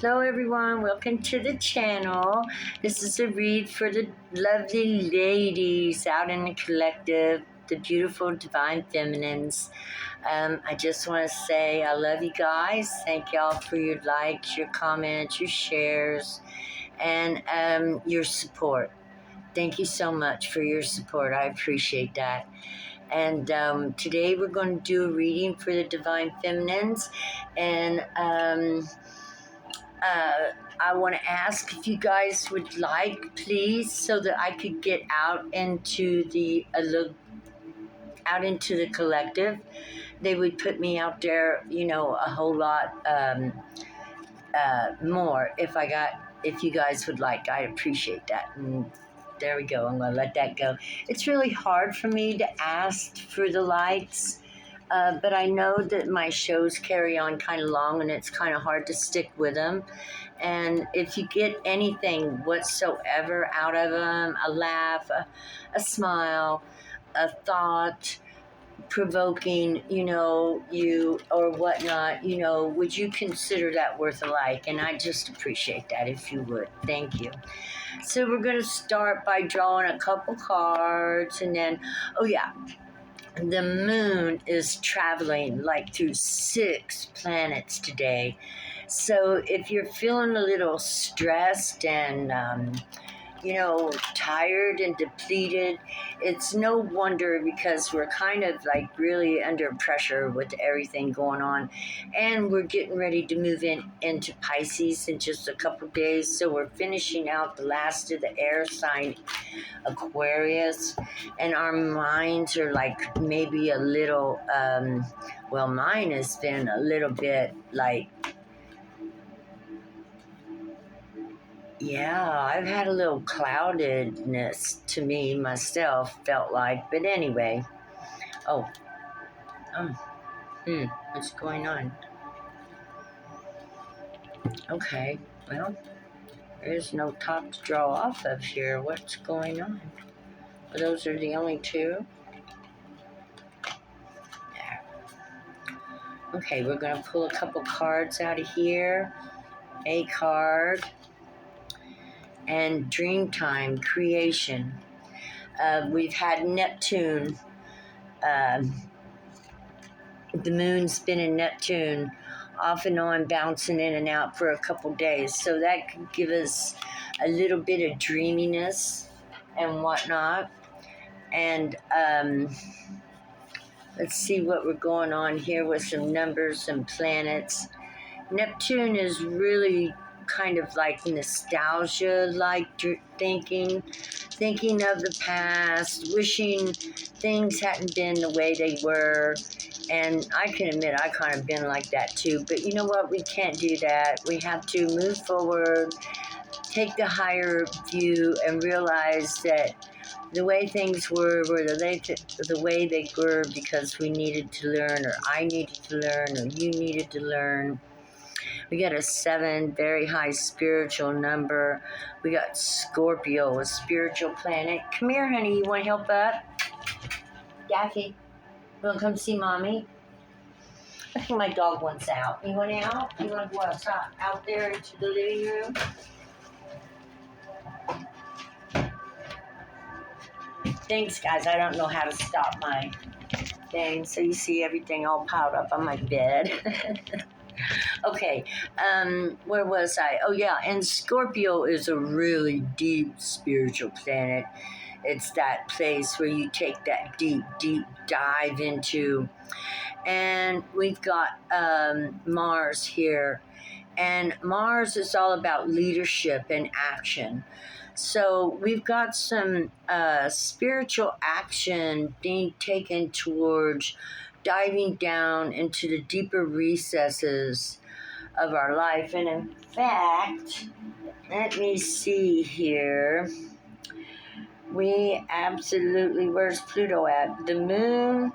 Hello, everyone. Welcome to the channel. This is a read for the lovely ladies out in the collective, the beautiful divine feminines. I just want to say I love you guys. Thank y'all for your likes, your comments, your shares, and your support. Thank you so much for your support. I appreciate that. And today we're going to do a reading for the divine feminines, and I want to ask if you guys would like, please, so that I could get out into the collective. They would put me out there, a whole lot more if you guys would like. I appreciate that. And there we go. I'm going to let that go. It's really hard for me to ask for the likes. But I know that my shows carry on kind of long and it's kind of hard to stick with them. And if you get anything whatsoever out of them, a laugh, a smile, a thought, provoking, you or whatnot, would you consider that worth a like? And I just appreciate that if you would. Thank you. So we're going to start by drawing a couple cards and then, the moon is traveling like through 6 planets today. So if you're feeling a little stressed and, tired and depleted, it's no wonder because we're kind of like really under pressure with everything going on. And we're getting ready to move into Pisces in just a couple days. So we're finishing out the last of the air sign, Aquarius, and our minds are like maybe a little, mine has been a little bit like, I've had a little cloudedness to me myself, felt like. But anyway, what's going on? Okay, well, there's no top to draw off of here. What's going on? Those are the only two. Yeah. Okay, we're going to pull a couple cards out of here. A card. And Dreamtime, Creation. We've had Neptune. The moon's been in Neptune off and on, bouncing in and out for a couple days. So that could give us a little bit of dreaminess and whatnot. And let's see what we're going on here with some numbers and planets. Neptune is really kind of like nostalgia, like thinking of the past, wishing things hadn't been the way they were. And I can admit I kind of been like that too. But you know what? We can't do that. We have to move forward, take the higher view, and realize that the way things were the way they were because we needed to learn, or I needed to learn, or you needed to learn. We got a 7, very high spiritual number. We got Scorpio, a spiritual planet. Come here, honey. You want to help up? Daffy, you want to come see Mommy? I think my dog wants out. You want out? You want to go out there into the living room? Thanks, guys. I don't know how to stop my thing, so you see everything all piled up on my bed. Okay, where was I? Oh, yeah, and Scorpio is a really deep spiritual planet. It's that place where you take that deep, deep dive into. And we've got Mars here. And Mars is all about leadership and action. So we've got some spiritual action being taken towards diving down into the deeper recesses of our life. And in fact, let me see here. We absolutely, where's Pluto at? The moon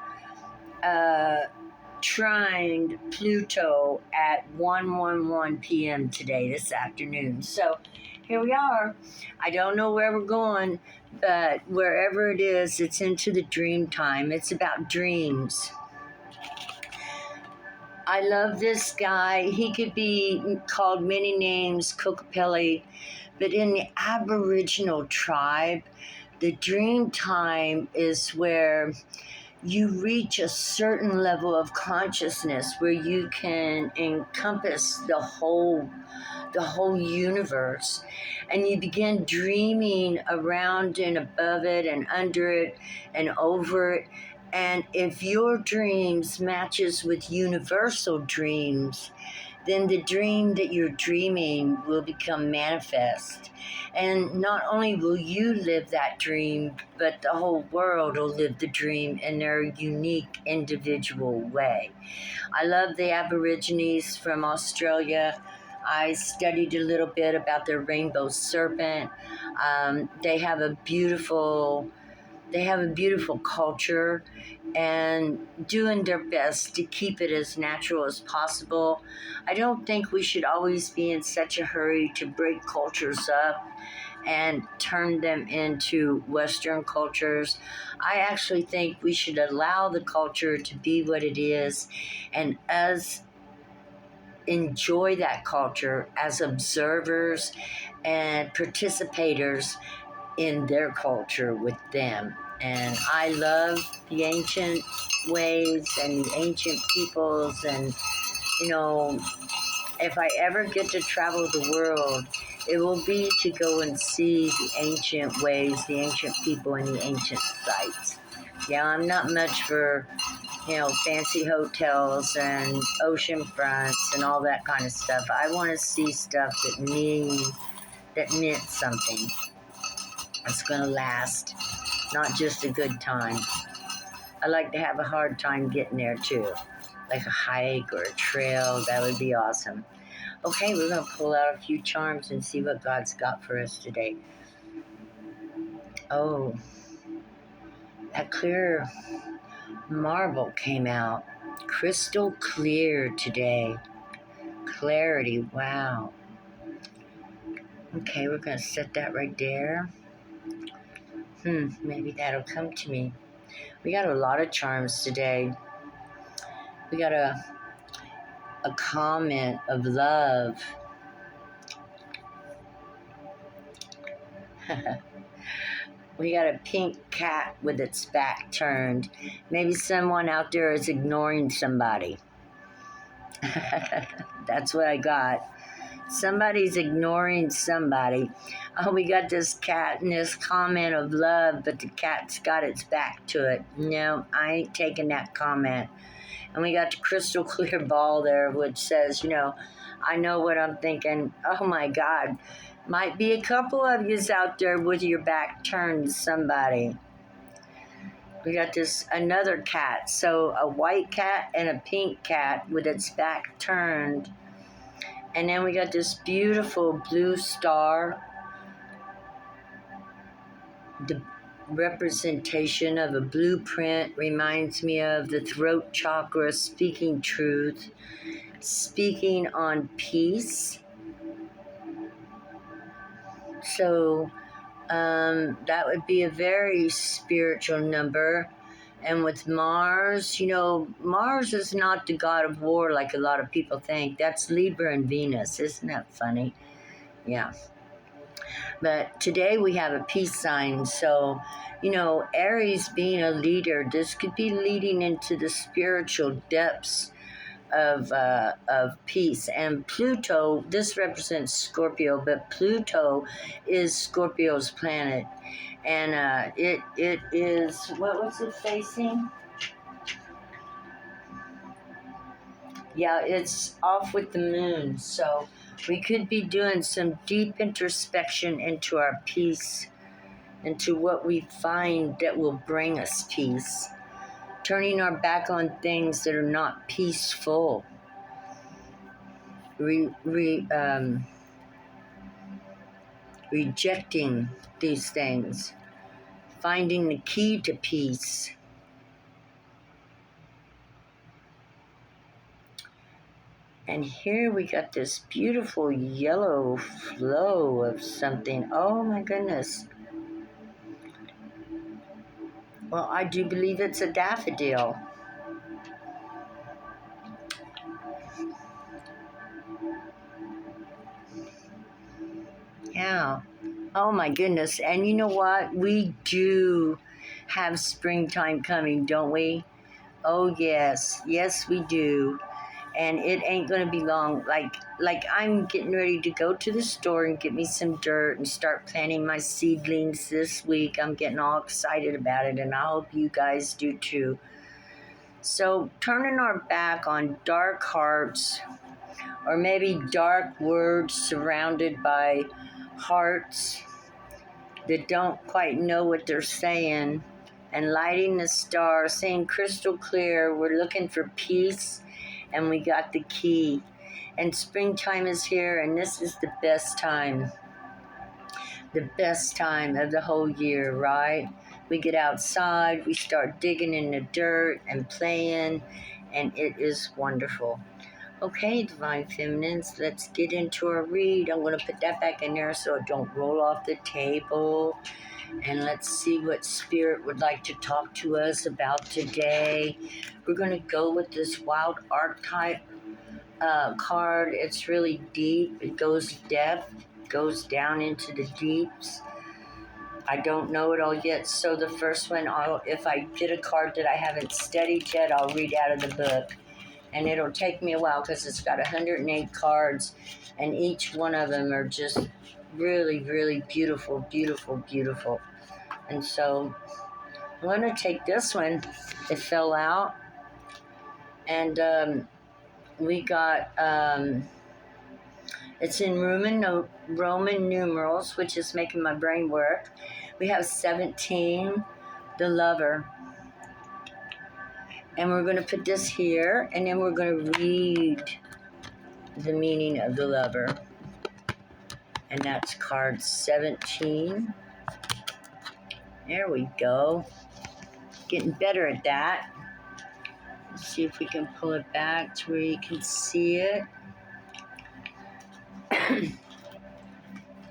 trined Pluto at 1:11 p.m. today, this afternoon. So here we are. I don't know where we're going, but wherever it is, it's into the dream time. It's about dreams. I love this guy. He could be called many names, Kokopelli, but in the Aboriginal tribe, the dream time is where you reach a certain level of consciousness where you can encompass the whole universe, and you begin dreaming around and above it and under it and over it. And if your dreams matches with universal dreams, then the dream that you're dreaming will become manifest. And not only will you live that dream, but the whole world will live the dream in their unique individual way. I love the Aborigines from Australia. I studied a little bit about their rainbow serpent. They have a beautiful culture and doing their best to keep it as natural as possible. I don't think we should always be in such a hurry to break cultures up and turn them into Western cultures. I actually think we should allow the culture to be what it is, and us enjoy that culture as observers and participators in their culture with them. And I love the ancient ways and the ancient peoples. And, you know, if I ever get to travel the world, it will be to go and see the ancient ways, the ancient people, and the ancient sites. Yeah, I'm not much for, fancy hotels and ocean fronts and all that kind of stuff. I want to see stuff that meant something. It's going to last, not just a good time. I like to have a hard time getting there too, like a hike or a trail. That would be awesome. Okay, we're going to pull out a few charms and see what God's got for us today. Oh, that clear marble came out. Crystal clear today. Clarity, wow. Okay, we're going to set that right there. Maybe that'll come to me. We got a lot of charms today. We got a comment of love. We got a pink cat with its back turned. Maybe someone out there is ignoring somebody. That's what I got. Somebody's ignoring somebody. Oh, we got this cat and this comment of love, but the cat's got its back to it. No, I ain't taking that comment. And we got the crystal clear ball there, which says, I know what I'm thinking. Oh my God. Might be a couple of yous out there with your back turned to somebody. We got this another cat. So a white cat and a pink cat with its back turned. And then we got this beautiful blue star. The representation of a blueprint reminds me of the throat chakra, speaking truth, speaking on peace. So that would be a very spiritual number. And with Mars, Mars is not the god of war like a lot of people think. That's Libra and Venus. Isn't that funny? Yeah. But today we have a peace sign. So, Aries being a leader, this could be leading into the spiritual depths of peace. And Pluto, this represents Scorpio, but Pluto is Scorpio's planet. And it is, what was it facing? Yeah, it's off with the moon. So we could be doing some deep introspection into our peace, into what we find that will bring us peace. Turning our back on things that are not peaceful. Rejecting these things. Finding the key to peace. And here we got this beautiful yellow flow of something. Oh my goodness. Well, I do believe it's a daffodil. Yeah. Oh my goodness. And you know what? We do have springtime coming, don't we? Oh yes. Yes, we do. And it ain't gonna be long. Like I'm getting ready to go to the store and get me some dirt and start planting my seedlings this week. I'm getting all excited about it, and I hope you guys do too. So turning our back on dark hearts, or maybe dark words surrounded by hearts that don't quite know what they're saying, and lighting the star, saying crystal clear, we're looking for peace, and we got the key. And springtime is here, and this is the best time of the whole year, right? We get outside, we start digging in the dirt and playing, and it is wonderful. Okay, Divine Feminines, let's get into our read. I'm going to put that back in there so it don't roll off the table. And let's see what Spirit would like to talk to us about today. We're going to go with this Wild Archetype card. It's really deep. It goes depth, goes down into the deeps. I don't know it all yet, so the first one, if I get a card that I haven't studied yet, I'll read out of the book. And it'll take me a while because it's got 108 cards, and each one of them are just really, really beautiful, beautiful, beautiful. And so I'm going to take this one. It fell out, and we got it's in Roman numerals, which is making my brain work. We have 17, the Lover. And we're going to put this here, and then we're going to read the meaning of the Lover. And that's card 17. There we go. Getting better at that. Let's see if we can pull it back to where you can see it.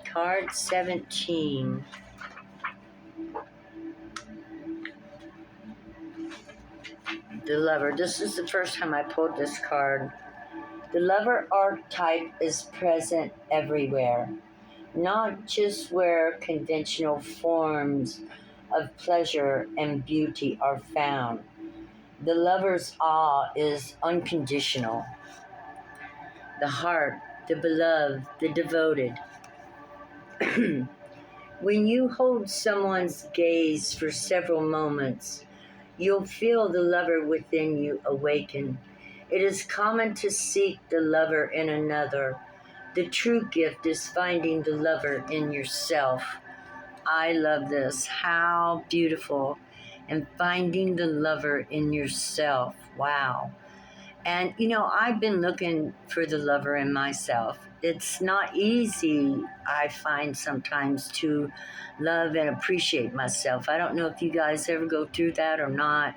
Card 17. The Lover. This is the first time I pulled this card. The Lover archetype is present everywhere, not just where conventional forms of pleasure and beauty are found. The Lover's awe is unconditional. The heart, the beloved, the devoted. When you hold someone's gaze for several moments, you'll feel the Lover within you awaken. It is common to seek the Lover in another. The true gift is finding the Lover in yourself. I love this. How beautiful. And finding the Lover in yourself. Wow. And, I've been looking for the Lover in myself. It's not easy, I find sometimes, to love and appreciate myself. I don't know if you guys ever go through that or not.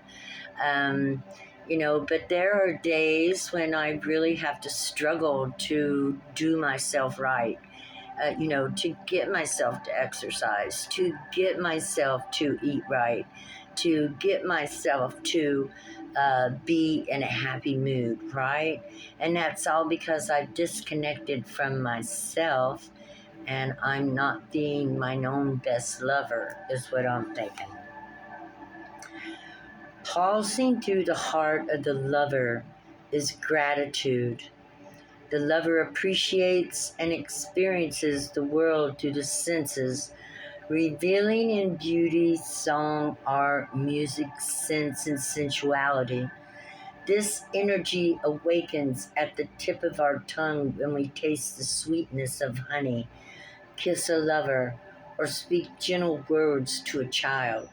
But there are days when I really have to struggle to do myself right. To get myself to exercise, to get myself to eat right, to get myself to be in a happy mood, right? And that's all because I've disconnected from myself and I'm not being my own best lover, is what I'm thinking. Pausing through the heart of the Lover is gratitude. The Lover appreciates and experiences the world through the senses, revealing in beauty, song, art, music, sense, and sensuality. This energy awakens at the tip of our tongue when we taste the sweetness of honey, kiss a lover, or speak gentle words to a child.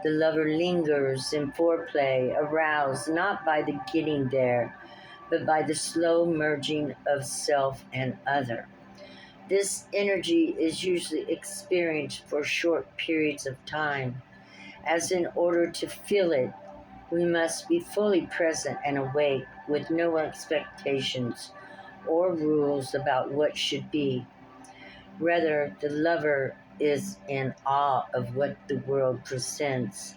The Lover lingers in foreplay, aroused not by the getting there, but by the slow merging of self and other. This energy is usually experienced for short periods of time, as in order to feel it, we must be fully present and awake with no expectations or rules about what should be. Rather, the Lover is in awe of what the world presents,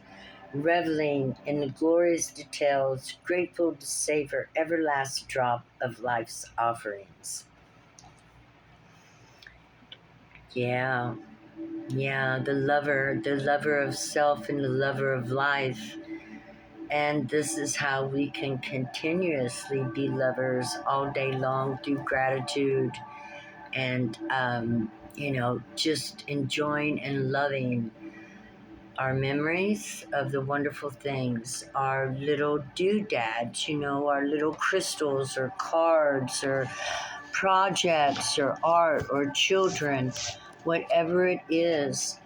reveling in the glorious details, grateful to savor every last drop of life's offerings. Yeah. Yeah, the lover of self and the lover of life. And this is how we can continuously be lovers all day long through gratitude and, just enjoying and loving our memories of the wonderful things, our little doodads, our little crystals or cards or projects or art or children, whatever it is.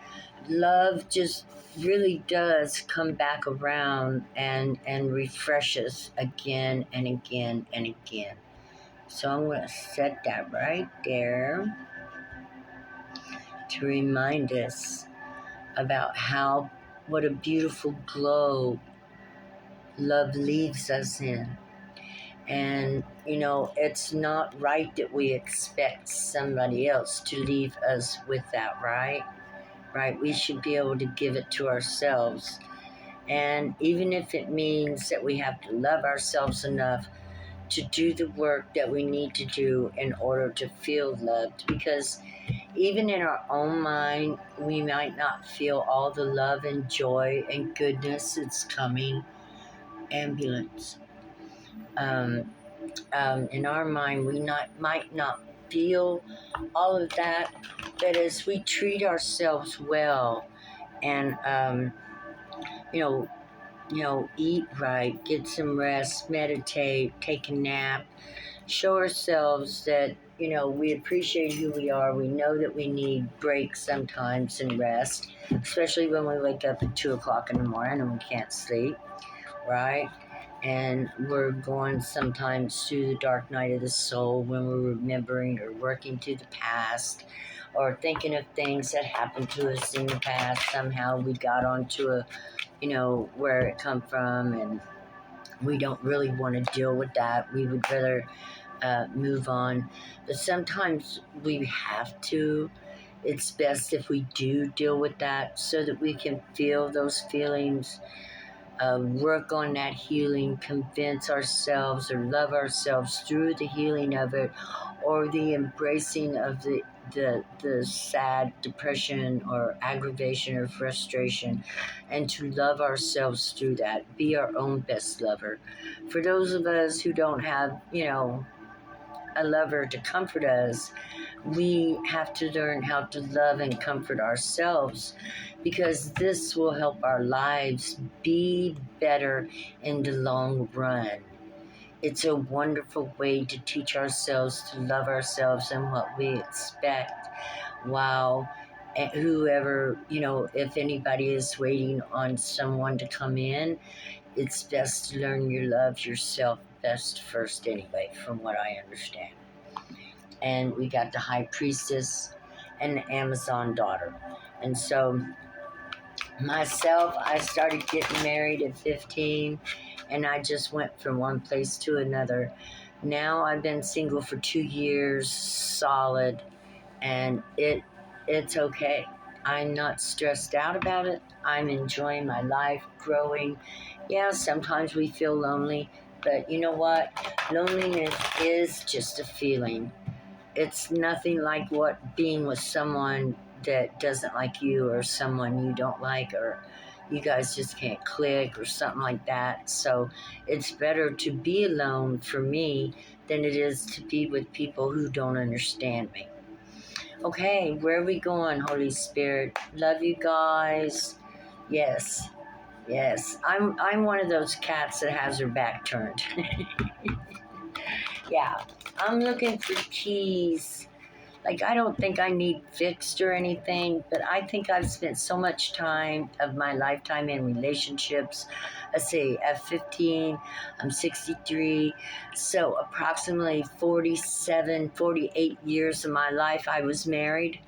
Love just really does come back around and refresh us again and again and again. So I'm going to set that right there to remind us about what a beautiful glow love leaves us in. And, it's not right that we expect somebody else to leave us with that, right? Right? We should be able to give it to ourselves. And even if it means that we have to love ourselves enough to do the work that we need to do in order to feel loved, because even in our own mind, we might not feel all the love and joy and goodness that's coming. Ambulance. Um, in our mind, we might not feel all of that, but as we treat ourselves well and you know eat right, get some rest, meditate, take a nap, show ourselves that, we appreciate who we are. We know that we need breaks sometimes and rest, especially when we wake up at 2 o'clock in the morning and we can't sleep, right? And we're going sometimes through the dark night of the soul when we're remembering or working through the past or thinking of things that happened to us in the past. Somehow we got onto where it come from, and we don't really want to deal with that. We would rather move on. But sometimes we have to. It's best if we do deal with that so that we can feel those feelings, work on that healing, convince ourselves or love ourselves through the healing of it, or the embracing of the sad depression or aggravation or frustration, and to love ourselves through that, be our own best lover. For those of us who don't have, a lover to comfort us, we have to learn how to love and comfort ourselves, because this will help our lives be better in the long run. It's a wonderful way to teach ourselves to love ourselves and what we expect. Wow. And whoever, if anybody is waiting on someone to come in, it's best to learn you love yourself best first anyway, from what I understand. And we got the high priestess and the Amazon daughter. And so myself, I started getting married at 15, and I just went from one place to another. Now I've been single for 2 years solid, and it's okay. I'm not stressed out about it. I'm enjoying my life, growing. Yeah, sometimes we feel lonely, but you know what? Loneliness is just a feeling. It's nothing like what being with someone that doesn't like you, or someone you don't like, or you guys just can't click or something like that. So it's better to be alone for me than it is to be with people who don't understand me. Okay, where are we going, Holy Spirit? Love you guys. Yes. Yes. I'm one of those cats that has her back turned. Yeah. I'm looking for keys. Like, I don't think I need fixed or anything, but I think I've spent so much time of my lifetime in relationships. Let's see, at 15, I'm 63. So approximately 47, 48 years of my life I was married,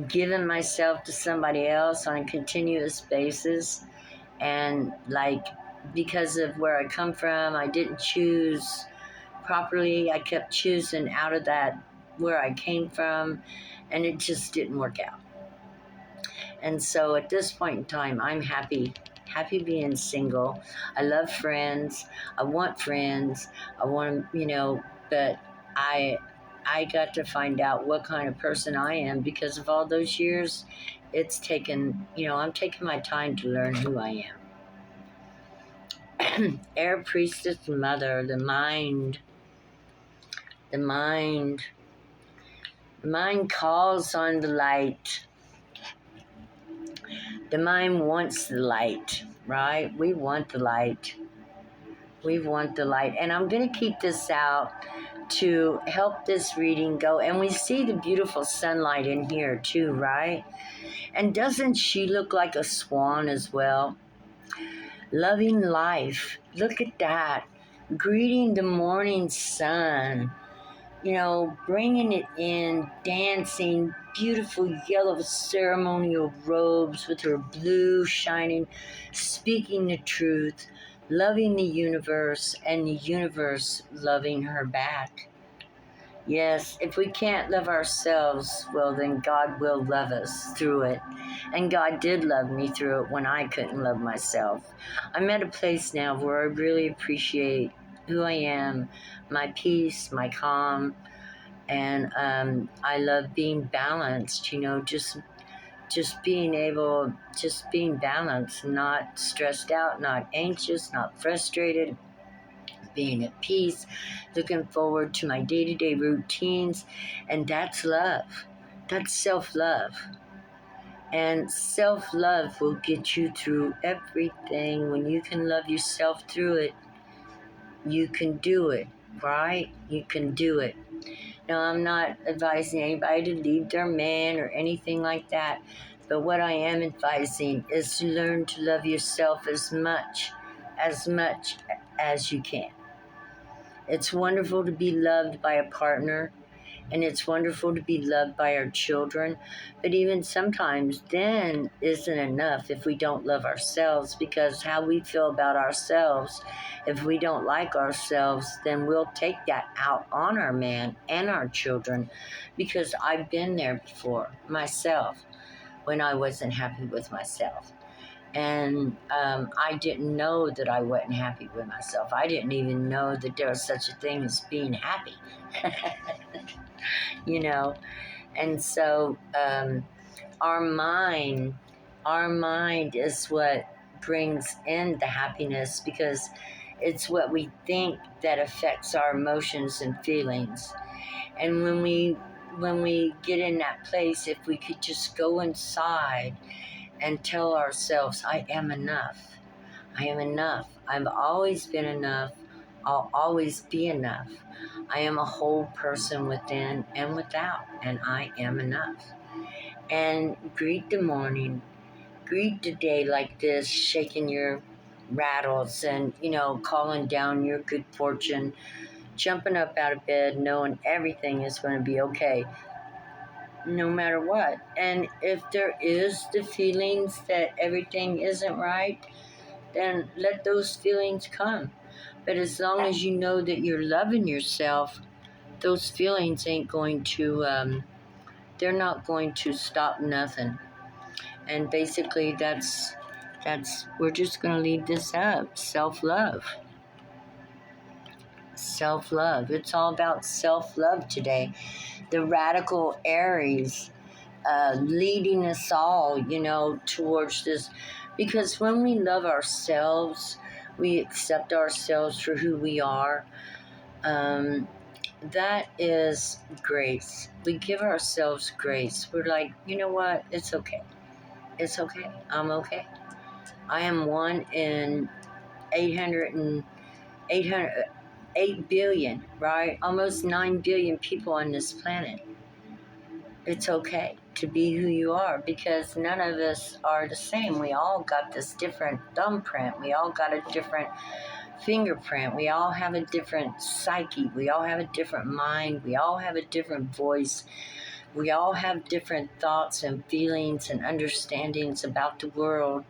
giving myself to somebody else on a continuous basis. And like, because of where I come from, I didn't choose properly. I kept choosing out of that where I came from, and it just didn't work out. And so at this point in time, I'm happy being single. I love friends. I want friends. I want them, but I I got to find out what kind of person I am because of all those years. It's taken, I'm taking my time to learn who I am. Air priestess mother, the mind, the mind, the mind calls on the light. The mind wants the light, right? We want the light. We want the light. And I'm going to keep this out to help this reading go. And we see the beautiful sunlight in here too, right? And doesn't she look like a swan as well? Loving life. Look at that. Greeting the morning sun. Bringing it in, dancing, beautiful yellow ceremonial robes with her blue shining, speaking the truth, loving the universe, and the universe loving her back. Yes, if we can't love ourselves, well, then God will love us through it. And God did love me through it when I couldn't love myself. I'm at a place now where I really appreciate who I am, my peace, my calm, and I love being balanced, just being balanced, not stressed out, not anxious, not frustrated, being at peace, looking forward to my day-to-day routines, and that's love. That's self-love. And self-love will get you through everything. When you can love yourself through it, you can do it, right? You can do it. Now, I'm not advising anybody to leave their man or anything like that, but what I am advising is to learn to love yourself as much as you can. It's wonderful to be loved by a partner, and it's wonderful to be loved by our children, but even sometimes then isn't enough if we don't love ourselves, because how we feel about ourselves, if we don't like ourselves, then we'll take that out on our man and our children, because I've been there before myself when I wasn't happy with myself. And I didn't know that I wasn't happy with myself. I didn't even know that there was such a thing as being happy. And so our mind is what brings in the happiness, because it's what we think that affects our emotions and feelings. And when we get in that place, if we could just go inside and tell ourselves, I am enough. I am enough. I've always been enough. I'll always be enough. I am a whole person within and without, and I am enough. And greet the morning, greet the day like this, shaking your rattles and, calling down your good fortune, jumping up out of bed, knowing everything is going to be okay, no matter what. And if there is the feelings that everything isn't right, then let those feelings come. But as long as you know that you're loving yourself, those feelings ain't going to, they're not going to stop nothing. And basically we're just going to leave this up. Self-love. Self-love. It's all about self-love today. The radical Aries leading us all, towards this. Because when we love ourselves, we accept ourselves for who we are. That is grace. We give ourselves grace. We're like, you know what? It's okay. It's okay. I'm okay. I am one in 8 billion, right? Almost 9 billion people on this planet. It's okay to be who you are, because none of us are the same. We all got this different thumbprint. We all got a different fingerprint. We all have a different psyche. We all have a different mind. We all have a different voice. We all have different thoughts and feelings and understandings about the world.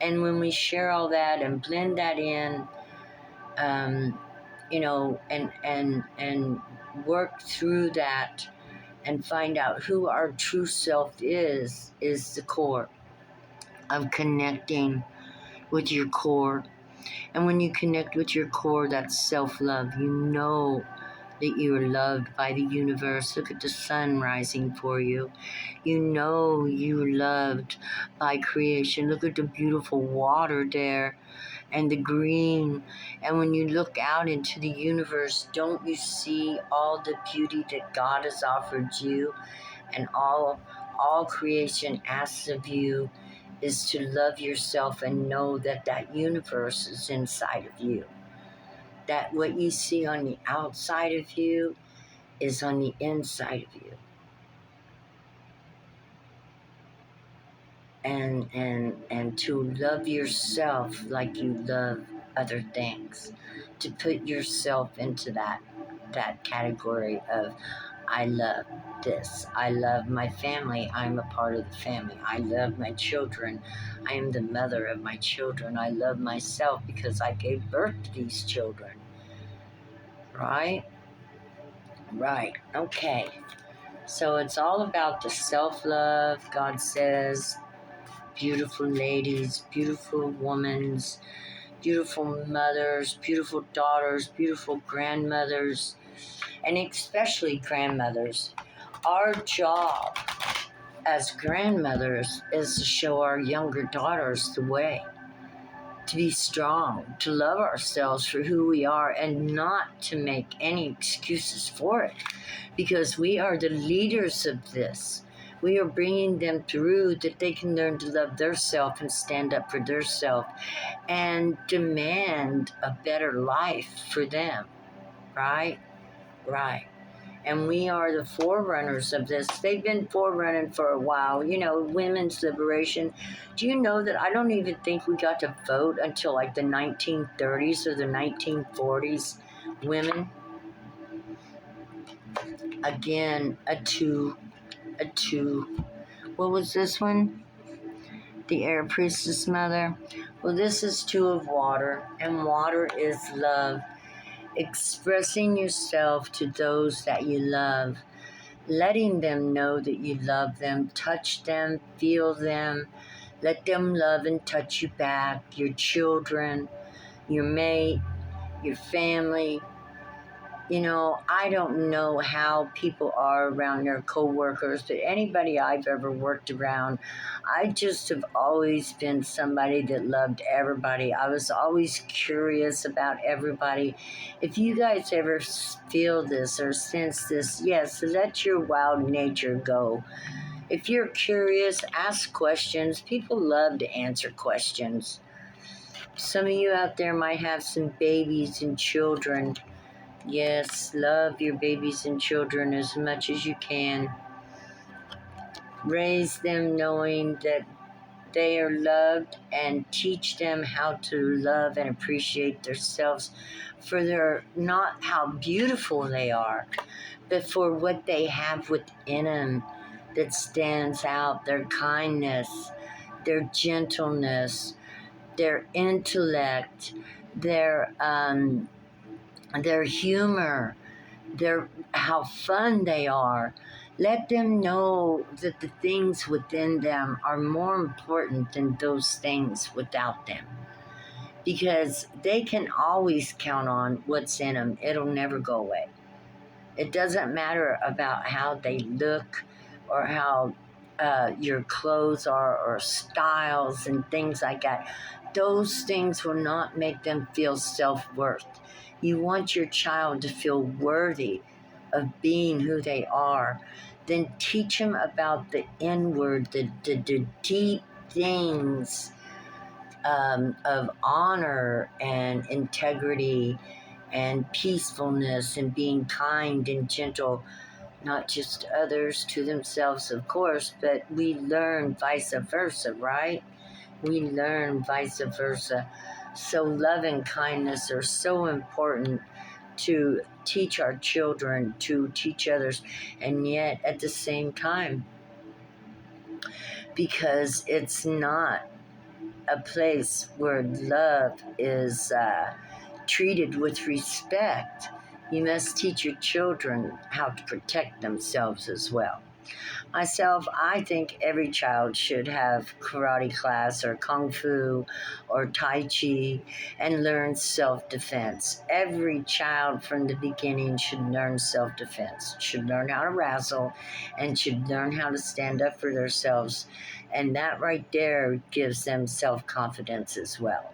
And when we share all that and blend that in, and work through that and find out who our true self is the core of connecting with your core. And when you connect with your core, that's self-love. You know that you are loved by the universe. Look at the sun rising for you. You know you're loved by creation. Look at the beautiful water there and the green. And when you look out into the universe, don't you see all the beauty that God has offered you? And all creation asks of you is to love yourself and know that that universe is inside of you. That what you see on the outside of you is on the inside of you. And to love yourself like you love other things. To put yourself into that category of I love this. I love my family. I'm a part of the family. I love my children. I am the mother of my children. I love myself because I gave birth to these children. Right? Right. Okay. So it's all about the self-love, God says. Beautiful ladies, beautiful women, beautiful mothers, beautiful daughters, beautiful grandmothers, and especially grandmothers. Our job as grandmothers is to show our younger daughters the way, to be strong, to love ourselves for who we are and not to make any excuses for it, because we are the leaders of this. We are bringing them through that they can learn to love themselves and stand up for themselves and demand a better life for them. Right? Right. And we are the forerunners of this. They've been forerunning for a while. You know, women's liberation. Do you know that I don't even think we got to vote until like the 1930s or the 1940s? Women. Again, a two. What was this one? The air priestess mother. Well, this is two of water, and water is love. Expressing yourself to those that you love. Letting them know that you love them. Touch them, feel them. Let them love and touch you back. Your children, your mate, your family. You know, I don't know how people are around their coworkers, but anybody I've ever worked around, I just have always been somebody that loved everybody. I was always curious about everybody. If you guys ever feel this or sense this, yes, let your wild nature go. If you're curious, ask questions. People love to answer questions. Some of you out there might have some babies and children. Yes, love your babies and children as much as you can. Raise them knowing that they are loved and teach them how to love and appreciate themselves for their, not how beautiful they are, but for what they have within them that stands out, their kindness, their gentleness, their intellect, their humor, how fun they are. Let them know that the things within them are more important than those things without them, because they can always count on what's in them. It'll never go away. It doesn't matter about how they look or how your clothes are or styles and things like that. Those things will not make them feel self-worth. You want your child to feel worthy of being who they are. Then teach them about the inward, the deep things of honor and integrity and peacefulness and being kind and gentle, not just to others, to themselves, of course, but we learn vice versa, right? We learn vice versa. So love and kindness are so important to teach our children, to teach others, and yet at the same time, because it's not a place where love is treated with respect, you must teach your children how to protect themselves as well. Myself, I think every child should have karate class or kung fu or tai chi and learn self-defense. Every child from the beginning should learn self-defense, should learn how to wrestle, and should learn how to stand up for themselves. And that right there gives them self-confidence as well.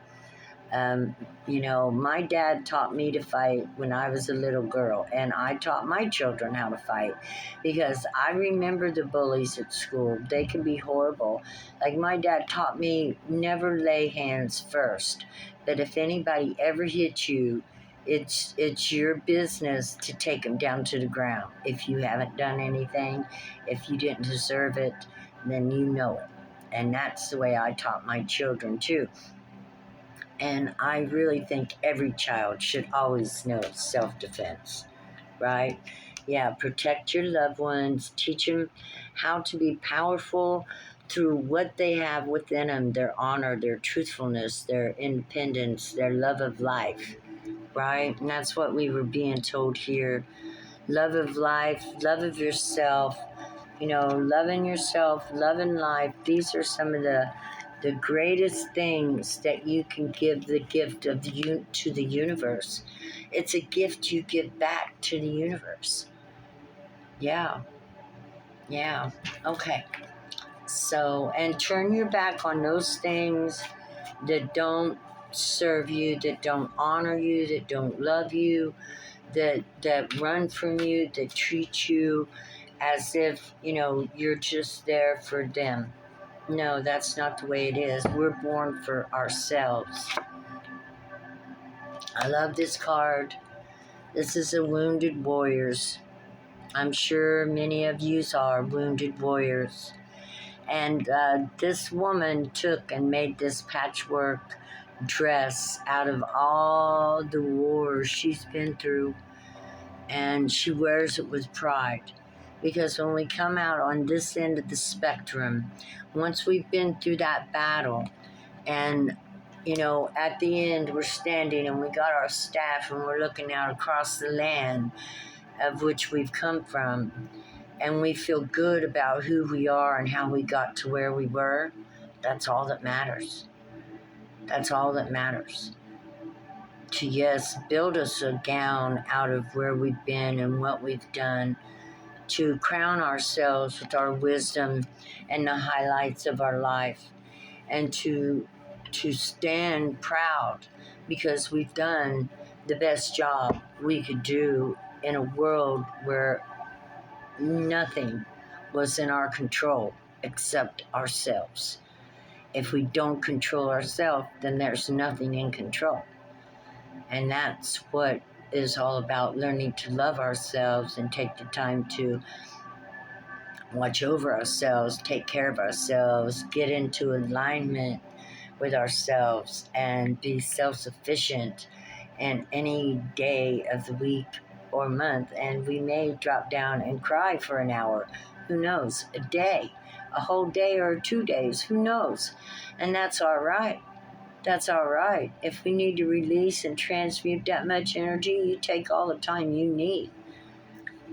Um, my dad taught me to fight when I was a little girl, and I taught my children how to fight because I remember the bullies at school. They can be horrible. Like my dad taught me never lay hands first, but if anybody ever hits you, it's your business to take them down to the ground. If you haven't done anything, if you didn't deserve it, then you know it. And that's the way I taught my children too. And I really think every child should always know self-defense, right? Yeah, protect your loved ones, teach them how to be powerful through what they have within them, their honor, their truthfulness, their independence, their love of life, right? And that's what we were being told here. Love of life, love of yourself, loving yourself, loving life. These are some of the greatest things that you can give the gift of you to the universe. It's a gift you give back to the universe. Yeah. Okay. So, and turn your back on those things that don't serve you, that don't honor you, that don't love you, that run from you, that treat you as if, you're just there for them. No, that's not the way it is. We're born for ourselves. I love this card. This is a Wounded Warriors. I'm sure many of you are Wounded Warriors. And this woman took and made this patchwork dress out of all the wars she's been through. And she wears it with pride. Because when we come out on this end of the spectrum, once we've been through that battle, and at the end we're standing and we got our staff and we're looking out across the land of which we've come from, and we feel good about who we are and how we got to where we were, that's all that matters. That's all that matters. To, yes, build us a gown out of where we've been and what we've done, to crown ourselves with our wisdom and the highlights of our life, and to stand proud because we've done the best job we could do in a world where nothing was in our control except ourselves. If we don't control ourselves, then there's nothing in control. And that's what is all about, learning to love ourselves and take the time to watch over ourselves, take care of ourselves, get into alignment with ourselves, and be self-sufficient in any day of the week or month. And we may drop down and cry for an hour. Who knows? A day, a whole day or 2 days. Who knows? And that's all right. That's all right. If we need to release and transmute that much energy, you take all the time you need.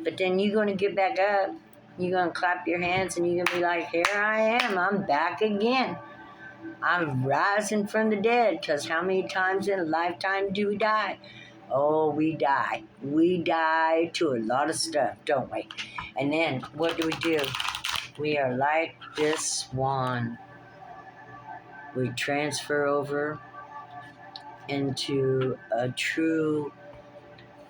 But then you're going to get back up. You're going to clap your hands and you're going to be like, here I am. I'm back again. I'm rising from the dead, because how many times in a lifetime do we die? Oh, we die. We die to a lot of stuff, don't we? And then what do? We are like this swan. We transfer over into a true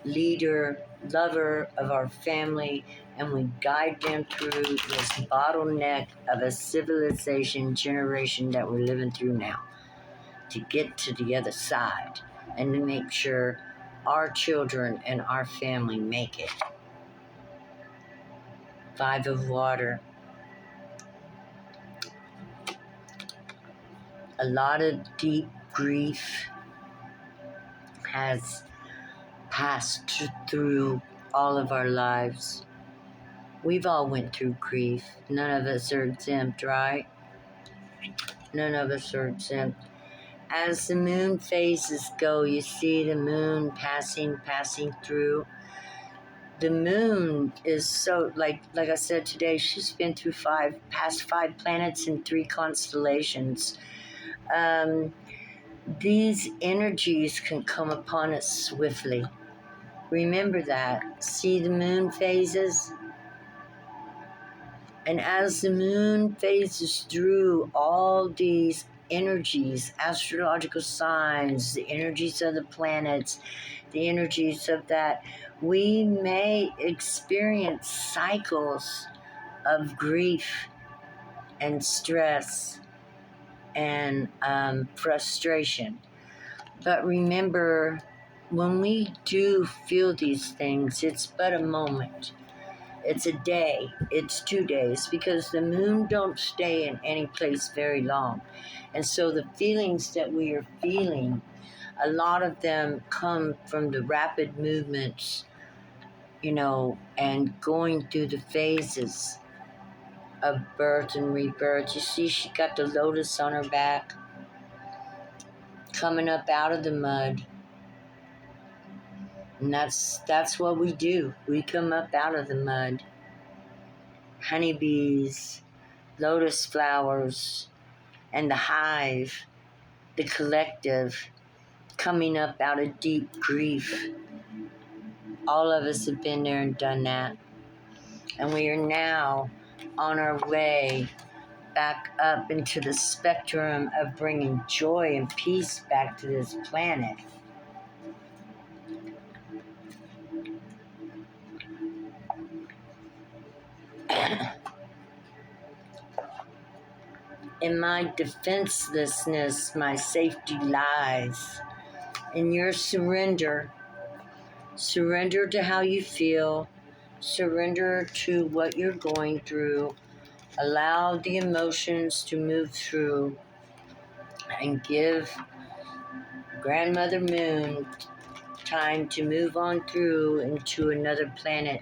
leader, lover of our family, and we guide them through this bottleneck of a civilization generation that we're living through now, to get to the other side and to make sure our children and our family make it. 5 of water. A lot of deep grief has passed through all of our lives. We've all went through grief. None of us are exempt, right? None of us are exempt. As the moon phases go, you see the moon passing through. the moon is so, like I said today, she's been through past five planets and three constellations. Um, these energies can come upon us swiftly. Remember that. See the moon phases? And as the moon phases through all these energies, astrological signs, the energies of the planets, the energies of that, we may experience cycles of grief and stress and frustration. But remember, when we do feel these things, it's but a moment. It's a day, it's 2 days, because the moon don't stay in any place very long. And so the feelings that we are feeling, a lot of them come from the rapid movements, and going through the phases of birth and rebirth. You see, she got the lotus on her back, coming up out of the mud. And that's what we do. We come up out of the mud. Honeybees, lotus flowers, and the hive, the collective, coming up out of deep grief. All of us have been there and done that. And we are now on our way back up into the spectrum of bringing joy and peace back to this planet. In my defenselessness, my safety lies. In your surrender, surrender to how you feel, surrender to what you're going through, allow the emotions to move through, and give Grandmother Moon time to move on through into another planet.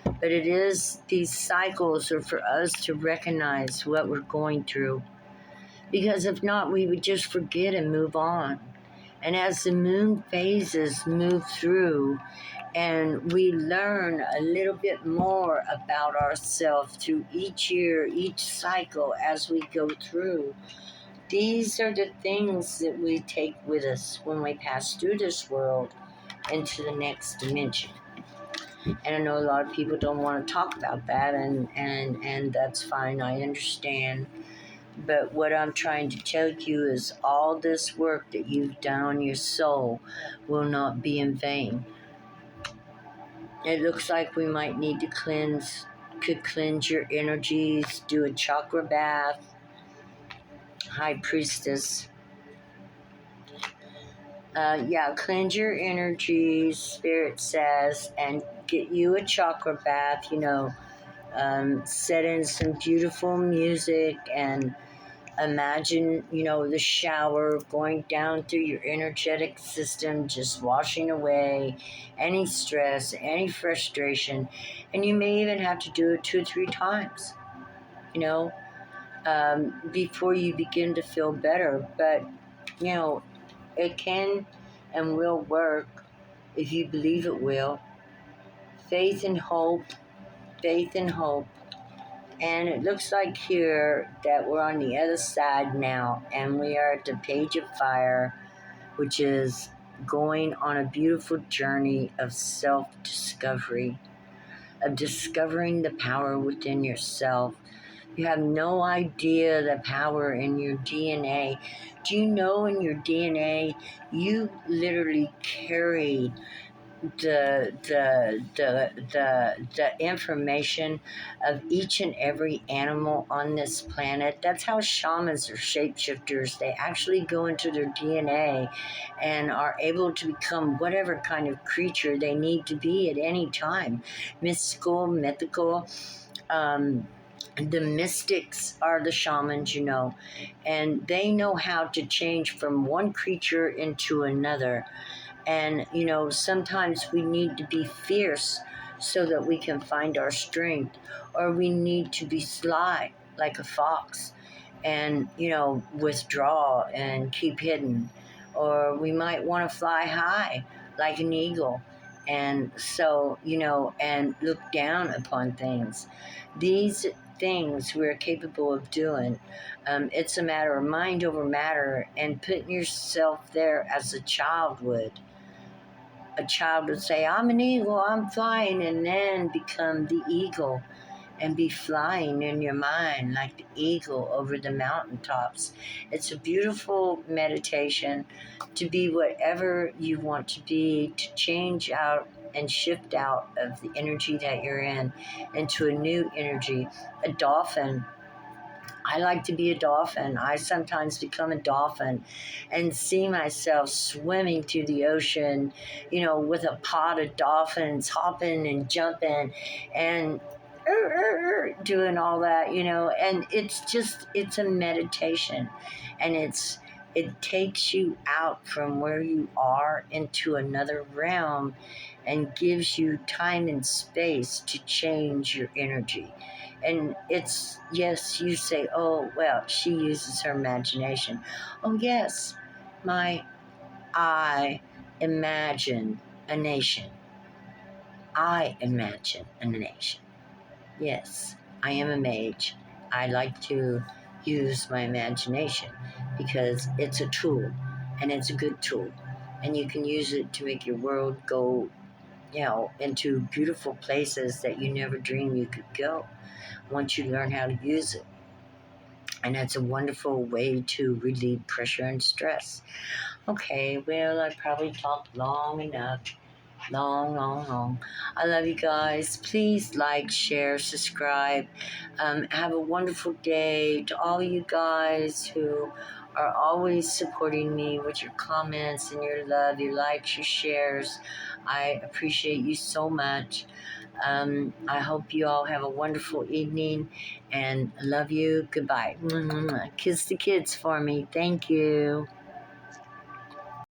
But it is, these cycles are for us to recognize what we're going through. Because if not, we would just forget and move on. And as the moon phases move through and we learn a little bit more about ourselves through each year, each cycle as we go through, these are the things that we take with us when we pass through this world into the next dimension. And I know a lot of people don't want to talk about that, and that's fine, I understand. But what I'm trying to tell you is all this work that you've done on your soul will not be in vain. It looks like we might need to cleanse your energies, do a chakra bath. High Priestess. Cleanse your energies, Spirit says, and get you a chakra bath, set in some beautiful music and imagine, the shower going down through your energetic system, just washing away any stress, any frustration. And you may even have to do it 2 or 3 times, before you begin to feel better. But, it can and will work if you believe it will. Faith and hope, faith and hope. And it looks like here that we're on the other side now, and we are at the Page of Fire, which is going on a beautiful journey of self-discovery, of discovering the power within yourself. You have no idea the power in your DNA. Do you know in your DNA you literally carry the information of each and every animal on this planet? That's how shamans are shapeshifters. They actually go into their DNA and are able to become whatever kind of creature they need to be at any time. Mystical, mythical. The mystics are the shamans, and they know how to change from one creature into another. And, sometimes we need to be fierce so that we can find our strength, or we need to be sly like a fox and, withdraw and keep hidden. Or we might want to fly high like an eagle And so, and look down upon things. These things we're capable of doing. It's a matter of mind over matter and putting yourself there as a child would. A child would say, I'm an eagle, I'm flying, and then become the eagle and be flying in your mind like the eagle over the mountaintops. It's a beautiful meditation to be whatever you want to be, to change out and shift out of the energy that you're in into a new energy. A dolphin. I like to be a dolphin. I sometimes become a dolphin and see myself swimming through the ocean, with a pod of dolphins hopping and jumping and doing all that, and it's a meditation, and it takes you out from where you are into another realm and gives you time and space to change your energy. And it's, yes, you say, oh, well, she uses her imagination. Oh, yes, my I imagine a nation. I imagine a nation. Yes, I am a mage. I like to use my imagination because it's a tool, and it's a good tool. And you can use it to make your world go, into beautiful places that you never dreamed you could go once you learn how to use it. And that's a wonderful way to relieve pressure and stress. Okay, well, I probably talked long enough. Long, long, long. I love you guys. Please like, share, subscribe. Have a wonderful day to all you guys who are always supporting me with your comments and your love, your likes, your shares. I appreciate you so much. I hope you all have a wonderful evening and love you. Goodbye. Kiss the kids for me. Thank you.